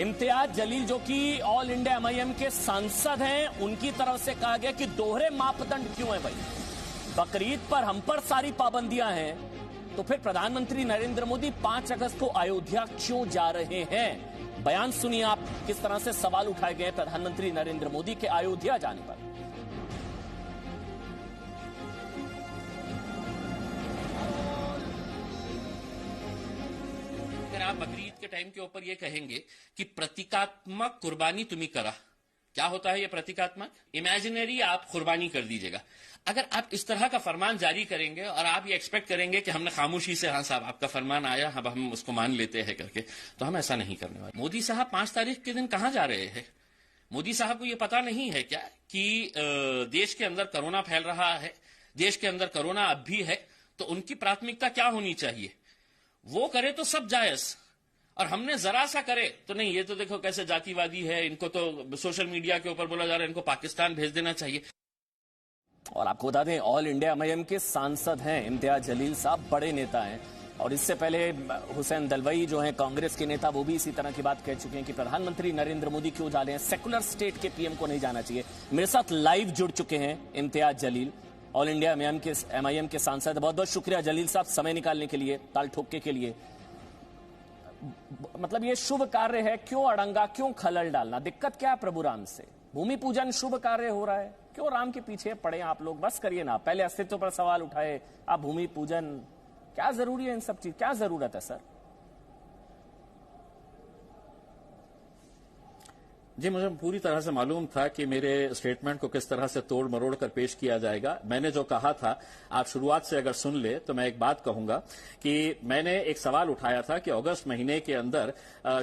इम्तियाज जलील जो कि all India MIM के सांसद हैं, उनकी तरफ से कहा गया कि दोहरे मापदंड क्यों है भाई? बकरीद पर हम पर सारी पाबंदियां हैं, तो फिर प्रधानमंत्री नरेंद्र मोदी 5 अगस्त को अयोध्या क्यों जा रहे हैं? बयान सुनिए आप, किस तरह से सवाल उठाए गए प्रधानमंत्री नरेंद्र मोदी के अयोध्या जाने पर। आप बकरीद के टाइम के ऊपर ये कहेंगे कि प्रतीकात्मक कुर्बानी तुम्हें करा, क्या होता है ये प्रतीकात्मक? इमेजिनरी आप कुर्बानी कर दीजिएगा। अगर आप इस तरह का फरमान जारी करेंगे और आप ये एक्सपेक्ट करेंगे कि हमने खामोशी से, हाँ साहब आपका फरमान आया, अब हम उसको मान लेते हैं करके, तो हम ऐसा नहीं करने वाले। मोदी साहब 5 तारीख के दिन कहां जा रहे हैं? मोदी साहब को ये पता नहीं है क्या कि देश के अंदर कोरोना फैल रहा है, देश के अंदर कोरोना अब भी है, तो उनकी प्राथमिकता क्या होनी चाहिए? वो करे तो सब जायज, और हमने जरा सा करे तो नहीं, ये तो देखो कैसे जातिवादी है, इनको तो सोशल मीडिया के ऊपर बोला जा रहा है इनको पाकिस्तान भेज देना चाहिए। और आपको बता दें, ऑल इंडिया एमआईएम के सांसद हैं इम्तियाज जलील साहब, बड़े नेता हैं। और इससे पहले हुसैन दलवाई जो हैं कांग्रेस के नेता, वो भी इसी तरह की बात कह चुके हैं कि प्रधानमंत्री नरेंद्र मोदी क्यों जा रहे हैं, सेकुलर स्टेट के पीएम को नहीं जाना चाहिए। मेरे साथ लाइव जुड़ चुके हैं Imtiaz Jaleel, all India MIM के सांसद। बहुत बहुत शुक्रिया जलील साहब समय निकालने के लिए, ताल ठोकने के लिए। मतलब ये शुभ कार्य है, क्यों अड़ंगा, क्यों खलल डालना? दिक्कत क्या है प्रभु राम से? भूमि पूजन शुभ कार्य हो रहा है, क्यों राम के पीछे पड़े आप लोग? बस करिए ना, पहले अस्तित्व पर सवाल उठाए, आप भूमि पूजन, क्या जरूरी है इन सब चीज, क्या जरूरत है सर? जी, मुझे पूरी तरह से मालूम था कि मेरे स्टेटमेंट को किस तरह से तोड़ मरोड़ कर पेश किया जाएगा। मैंने जो कहा था, आप शुरुआत से अगर सुन ले तो मैं एक बात कहूंगा कि मैंने एक सवाल उठाया था कि अगस्त महीने के अंदर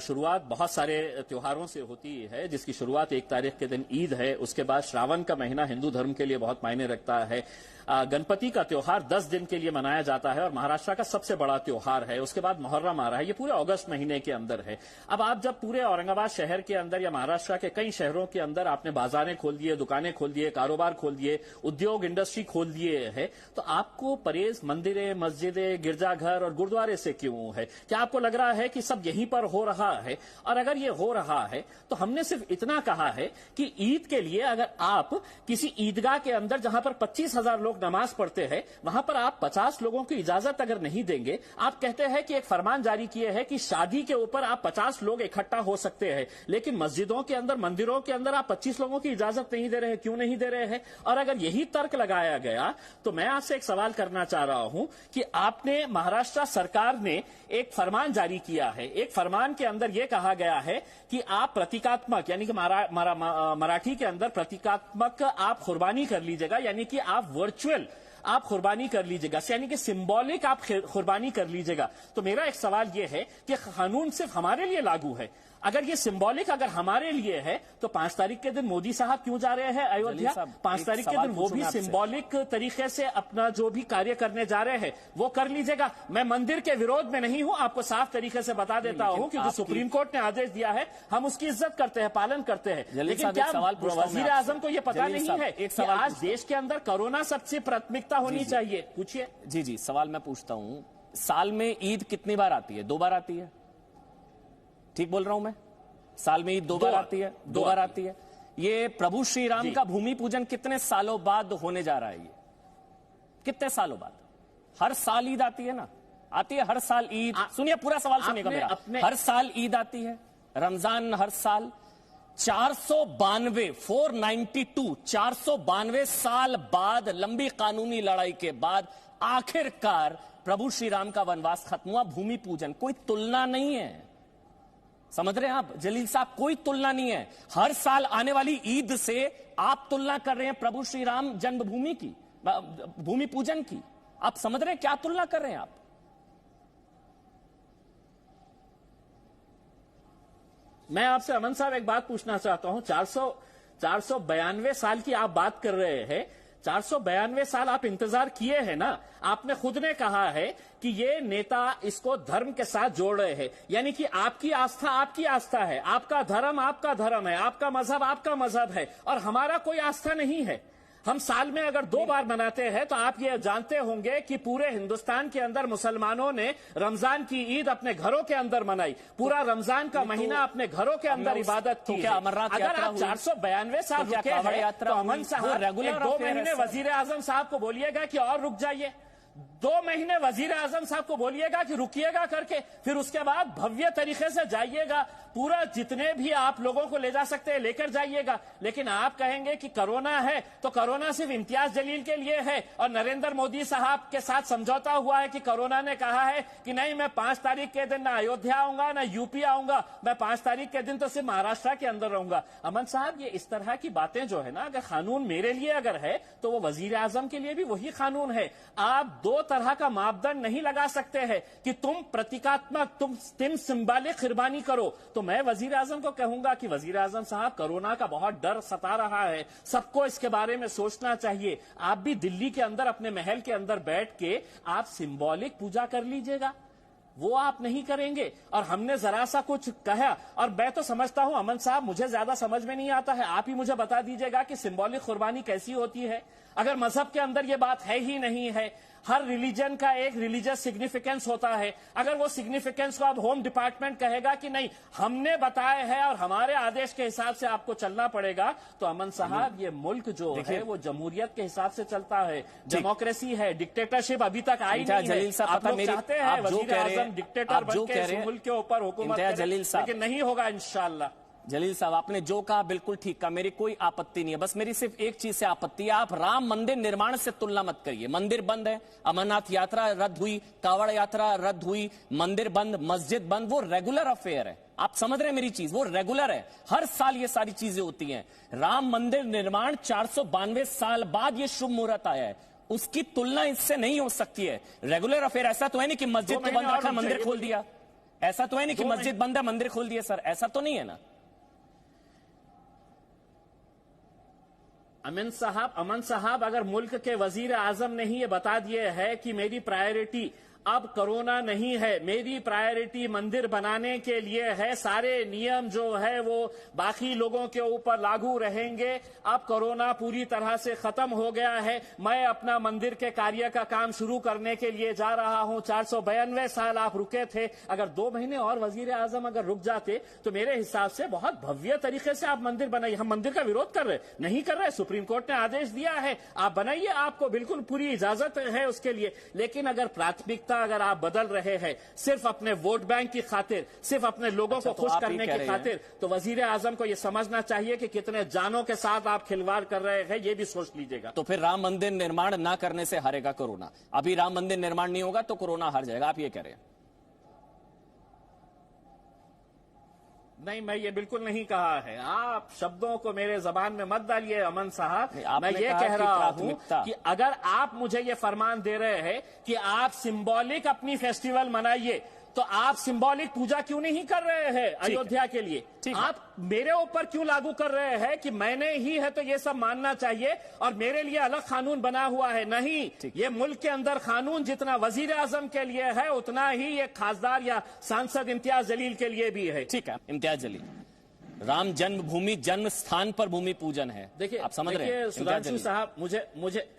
शुरुआत बहुत सारे त्योहारों से होती है, जिसकी शुरुआत 1 तारीख के दिन ईद है, उसके बाद श्रावण का महीना हिंदू धर्म के लिए बहुत मायने रखता है, गणपति का त्योहार 10 दिन के लिए मनाया जाता है और महाराष्ट्र का सबसे बड़ा त्योहार है, उसके बाद मुहर्रम आ रहा है, ये पूरे अगस्त महीने के अंदर है। अब आप जब पूरे औरंगाबाद शहर के अंदर या महाराष्ट्र के कई शहरों के अंदर आपने बाजारें खोल दिए, दुकानें खोल दिए, कारोबार खोल दिए, उद्योग इंडस्ट्री खोल दिए है, तो आपको परहेज मंदिरें, मस्जिदें, गिरजाघर और गुरुद्वारे से क्यों है? क्या आपको लग रहा है कि सब यहीं पर हो रहा है? और अगर ये हो रहा है तो हमने सिर्फ इतना कहा है कि ईद के लिए अगर आप किसी ईदगाह के अंदर जहां पर 25,000 लोग नमाज पढ़ते हैं, वहां पर आप 50 लोगों की इजाजत अगर नहीं देंगे, आप कहते हैं कि एक फरमान जारी किए हैं कि शादी के ऊपर आप 50 लोग इकट्ठा हो सकते हैं, लेकिन मस्जिदों के अंदर, मंदिरों के अंदर आप 25 लोगों की इजाजत नहीं दे रहे हैं, क्यों नहीं दे रहे हैं? और अगर यही तर्क लगाया गया तो मैं आपसे एक सवाल करना चाह रहा हूं कि आपने, महाराष्ट्र सरकार ने एक फरमान जारी किया है, एक फरमान के अंदर यह कहा गया है कि आप प्रतीकात्मक, यानी कि मराठी के अंदर प्रतीकात्मक आप कुर्बानी कर लीजिएगा, यानी कि आप वर्चुअल आप कुर्बानी कर लीजिएगा, यानी कि सिंबॉलिक आप कुर्बानी कर लीजिएगा। तो मेरा एक सवाल यह है कि कानून सिर्फ हमारे लिए लागू है, अगर ये सिंबॉलिक अगर हमारे लिए है तो 5 तारीख के दिन मोदी साहब क्यों जा रहे हैं अयोध्या? 5 तारीख के दिन वो भी सिंबॉलिक तरीके से अपना जो भी कार्य करने जा रहे हैं वो कर लीजिएगा। मैं मंदिर के विरोध में नहीं हूं, आपको साफ तरीके से बता देता हूं, क्योंकि सुप्रीम कोर्ट ने आदेश दिया है, हम उसकी इज्जत करते हैं, पालन करते हैं। लेकिन क्या वजीर आजम को यह पता नहीं है कि आज देश के अंदर कोरोना सबसे प्राथमिकता होनी चाहिए? पूछिए। जी, सवाल मैं पूछता हूं, साल में ईद कितनी बार आती है? 2 बार आती है, ठीक बोल रहा हूं मैं? साल में ईद 2 बार आती है, 2 बार आती है। ये प्रभु श्री राम का भूमि पूजन कितने सालों बाद होने जा रहा है? ये कितने सालों बाद? हर साल ईद आती है ना, आती है हर साल ईद। सुनिए, पूरा सवाल सुनिएगा मेरा। हर साल ईद आती है, रमजान हर साल। 492 492 साल बाद, लंबी कानूनी लड़ाई के बाद आखिरकार प्रभु श्री राम का वनवास खत्म हुआ। भूमि पूजन कोई तुलना नहीं है, समझ रहे हैं आप जलील साहब? कोई तुलना नहीं है। हर साल आने वाली ईद से आप तुलना कर रहे हैं प्रभु श्री राम जन्मभूमि की, भूमि पूजन की। आप समझ रहे हैं क्या तुलना कर रहे हैं आप? मैं आपसे अमन साहब एक बात पूछना चाहता हूं। 492 साल की आप बात कर रहे हैं, 492 साल आप इंतजार किए हैं ना। आपने खुद ने कहा है कि ये नेता इसको धर्म के साथ जोड़ रहे हैं, यानी कि आपकी आस्था है, आपका धर्म है, आपका मजहब है, और हमारा कोई आस्था नहीं है। हम साल में अगर 2 बार मनाते हैं तो आप ये जानते होंगे कि पूरे हिंदुस्तान के अंदर मुसलमानों ने रमजान की ईद अपने घरों के अंदर मनाई, पूरा रमजान का महीना अपने घरों के अंदर इबादत की। अगर आप 492 साल रुके हैं तो अमन साहब 2 महीने वजीर आजम साहब को बोलिएगा कि और रुक जाइए, 2 महीने वजीर आजम साहब को बोलिएगा कि रुकिएगा करके, फिर उसके बाद भव्य तरीके से जाइएगा, पूरा जितने भी आप लोगों को ले जा सकते हैं लेकर जाइएगा। लेकिन आप कहेंगे कि कोरोना है तो कोरोना सिर्फ इम्तियाज जलील के लिए है, और नरेंद्र मोदी साहब के साथ समझौता हुआ है कि कोरोना ने कहा है कि नहीं, मैं 5 तारीख के दिन ना अयोध्या आऊंगा ना यूपी आऊंगा, मैं 5 तारीख के दिन तो सिर्फ महाराष्ट्र के अंदर रहूंगा। अमन साहब, ये इस तरह की बातें जो है ना, अगर कानून मेरे लिए अगर है तो वो वजीर आजम के लिए भी वही कानून है। आप 2 तरह का मापदंड नहीं लगा सकते हैं कि तुम प्रतीकात्मक, तुम सिंबॉलिक कुर्बानी करो। तो मैं वजीर आजम को कहूंगा कि वजीर आजम साहब, कोरोना का बहुत डर सता रहा है, सबको इसके बारे में सोचना चाहिए। आप भी दिल्ली के अंदर अपने महल के अंदर बैठ के आप सिंबॉलिक पूजा कर लीजिएगा, वो आप नहीं करेंगे। और हमने जरा सा कुछ कहा, और मैं तो समझता हूं अमन साहब, मुझे ज्यादा समझ में नहीं आता है, आप ही मुझे बता दीजिएगा कि सिंबॉलिक कुर्बानी कैसी होती है। अगर मजहब के अंदर ये बात है ही नहीं है, हर रिलीजन का एक रिलीजियस सिग्निफिकेंस होता है, अगर वो सिग्निफिकेंस को अब होम डिपार्टमेंट कहेगा कि नहीं, हमने बताए हैं और हमारे आदेश के हिसाब से आपको चलना पड़ेगा, तो अमन साहब, ये मुल्क जो है वो जमहूरियत के हिसाब से चलता है, डेमोक्रेसी है, डिक्टेटरशिप अभी तक आई नहीं है। आप लोग चाहते हैं वजीर आजम डिक्टेटर बन के मुल्क के ऊपर हुकूमत करे, लेकिन नहीं होगा इंशाअल्लाह। जलील साहब, आपने जो कहा बिल्कुल ठीक कहा, मेरी कोई आपत्ति नहीं है, बस मेरी सिर्फ एक चीज से आपत्ति है, आप राम मंदिर निर्माण से तुलना मत करिए। मंदिर बंद है, अमरनाथ यात्रा रद्द हुई, कावड़ यात्रा रद्द हुई, मंदिर बंद, मस्जिद बंद, वो रेगुलर अफेयर है। आप समझ रहे हैं मेरी चीज, वो रेगुलर है, हर साल ये सारी चीजें होती हैं। राम मंदिर निर्माण 492 साल बाद ये शुभ मुहूर्त आया है, उसकी तुलना इससे नहीं हो सकती है। रेगुलर अफेयर ऐसा तो है नहीं कि मस्जिद तो बंद रखा मंदिर खोल दिया, ऐसा तो है नहीं कि मस्जिद बंद है मंदिर खोल दिया, सर ऐसा तो नहीं है ना। अमन साहब, अगर मुल्क के वजीर आजम ने ही ये बता दिए है कि मेरी प्रायोरिटी अब कोरोना नहीं है, मेरी प्रायोरिटी मंदिर बनाने के लिए है, सारे नियम जो है वो बाकी लोगों के ऊपर लागू रहेंगे, अब कोरोना पूरी तरह से खत्म हो गया है, मैं अपना मंदिर के कार्य का काम शुरू करने के लिए जा रहा हूं। 492 साल आप रुके थे, अगर 2 महीने और वजीर आजम अगर रुक जाते तो मेरे हिसाब से बहुत भव्य तरीके से आप मंदिर बनाइए। हम मंदिर का विरोध कर रहे नहीं कर रहे, सुप्रीम कोर्ट ने आदेश दिया है, आप बनाइए, आपको बिल्कुल पूरी इजाजत है उसके लिए। लेकिन अगर प्राथमिकता अगर आप बदल रहे हैं सिर्फ अपने वोट बैंक की खातिर, सिर्फ अपने लोगों को खुश करने की खातिर, तो वजीर आजम को यह समझना चाहिए कि कितने जानों के साथ आप खिलवाड़ कर रहे हैं, ये भी सोच लीजिएगा। तो फिर राम मंदिर निर्माण ना करने से हारेगा कोरोना? अभी राम मंदिर निर्माण नहीं होगा तो कोरोना हार जाएगा, आप ये कह रहे हैं? नहीं, मैं ये बिल्कुल नहीं कहा है, आप शब्दों को मेरे जबान में मत डालिए अमन साहब। मैं ये कह रहा हूं कि अगर आप मुझे ये फरमान दे रहे हैं कि आप सिंबॉलिक अपनी फेस्टिवल मनाइए, तो आप सिंबॉलिक पूजा क्यों नहीं कर रहे हैं अयोध्या के लिए? आप मेरे ऊपर क्यों लागू कर रहे हैं कि मैंने ही है तो ये सब मानना चाहिए और मेरे लिए अलग कानून बना हुआ है? नहीं, ये मुल्क के अंदर कानून जितना वजीर आजम के लिए है उतना ही ये खासदार या सांसद इम्तियाज जलील के लिए भी है। ठीक है, इम्तियाज जलील, राम जन्मभूमि जन्म स्थान पर भूमि पूजन है, देखिए आप समझ रहे हैं? सुधांशु साहब, मुझे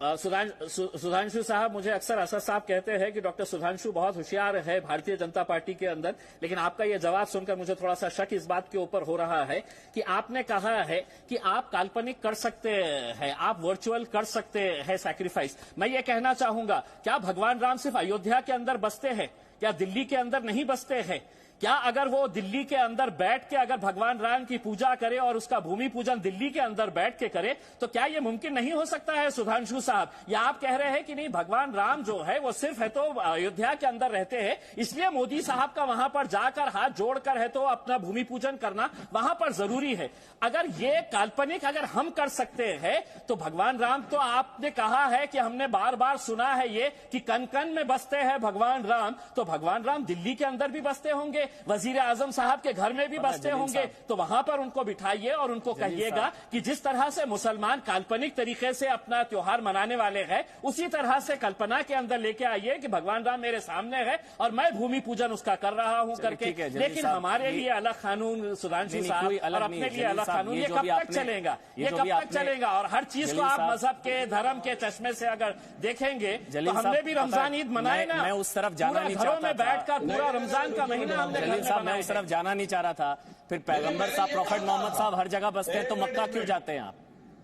सुधांशु साहब, मुझे अक्सर असद साहब कहते हैं कि डॉक्टर सुधांशु बहुत होशियार है भारतीय जनता पार्टी के अंदर, लेकिन आपका यह जवाब सुनकर मुझे थोड़ा सा शक इस बात के ऊपर हो रहा है कि आपने कहा है कि आप काल्पनिक कर सकते हैं, आप वर्चुअल कर सकते हैं सैक्रिफाइस। मैं ये कहना चाहूंगा, क्या भगवान राम सिर्फ अयोध्या के अंदर बसते हैं? क्या दिल्ली के अंदर नहीं बसते हैं? क्या अगर वो दिल्ली के अंदर बैठ के अगर भगवान राम की पूजा करे और उसका भूमि पूजन दिल्ली के अंदर बैठ के करे, तो क्या ये मुमकिन नहीं हो सकता है सुधांशु साहब? या आप कह रहे हैं कि नहीं, भगवान राम जो है वो सिर्फ है तो अयोध्या के अंदर रहते हैं, इसलिए मोदी साहब का वहां पर जाकर हाथ जोड़कर है तो अपना भूमि पूजन करना वहां पर जरूरी है? अगर ये काल्पनिक अगर हम कर सकते हैं तो भगवान राम, तो आपने कहा है कि हमने बार बार सुना है ये कि कन कन में बसते हैं भगवान राम, तो भगवान राम दिल्ली के अंदर भी बसते होंगे, वजीर आजम साहब के घर में भी बसते होंगे, तो वहां पर उनको बिठाइए और उनको कहिएगा कि जिस तरह से मुसलमान काल्पनिक तरीके से अपना त्योहार मनाने वाले हैं, उसी तरह से कल्पना के अंदर लेके आइए कि भगवान राम मेरे सामने है और मैं भूमि पूजन उसका कर रहा हूं करके। लेकिन हमारे लिए अलग कानून सुधांशु साहब और अपने लिए अलग कानून, ये कब तक चलेगा? ये कब तक चलेगा? और हर चीज को आप मजहब के, धर्म के चश्मे से अगर देखेंगे तो हमने भी रमजान ईद मनाए ना। मैं उस तरफ जाना नहीं चाहता, घरों में बैठकर पूरा रमजान का महीना हमने जलील साहब, मैं उस तरफ जाना नहीं चाह रहा था। फिर पैगंबर साहब, प्रॉफेट मोहम्मद साहब हर जगह बसते हैं, तो मक्का क्यों जाते हैं आप?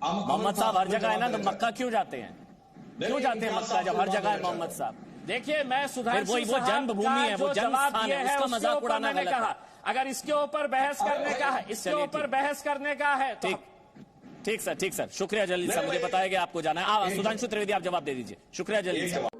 मोहम्मद साहब हर जगह है ना, तो मक्का क्यों जाते हैं? क्यों जाते हैं मक्का जब हर जगह है मोहम्मद साहब? देखिए, मैं सुधांशु वो जन्मभूमि है, वो जन्म स्थान है, उसका मजाक उड़ाना गलत है। अगर इसके ऊपर बहस करने का है, इसके ऊपर बहस करने का है, ठीक सर, शुक्रिया जलील साहब, मुझे बताया गया आपको जाना है। सुधांशु त्रिवेदी, आप जवाब दे दीजिए। शुक्रिया जलील साहब।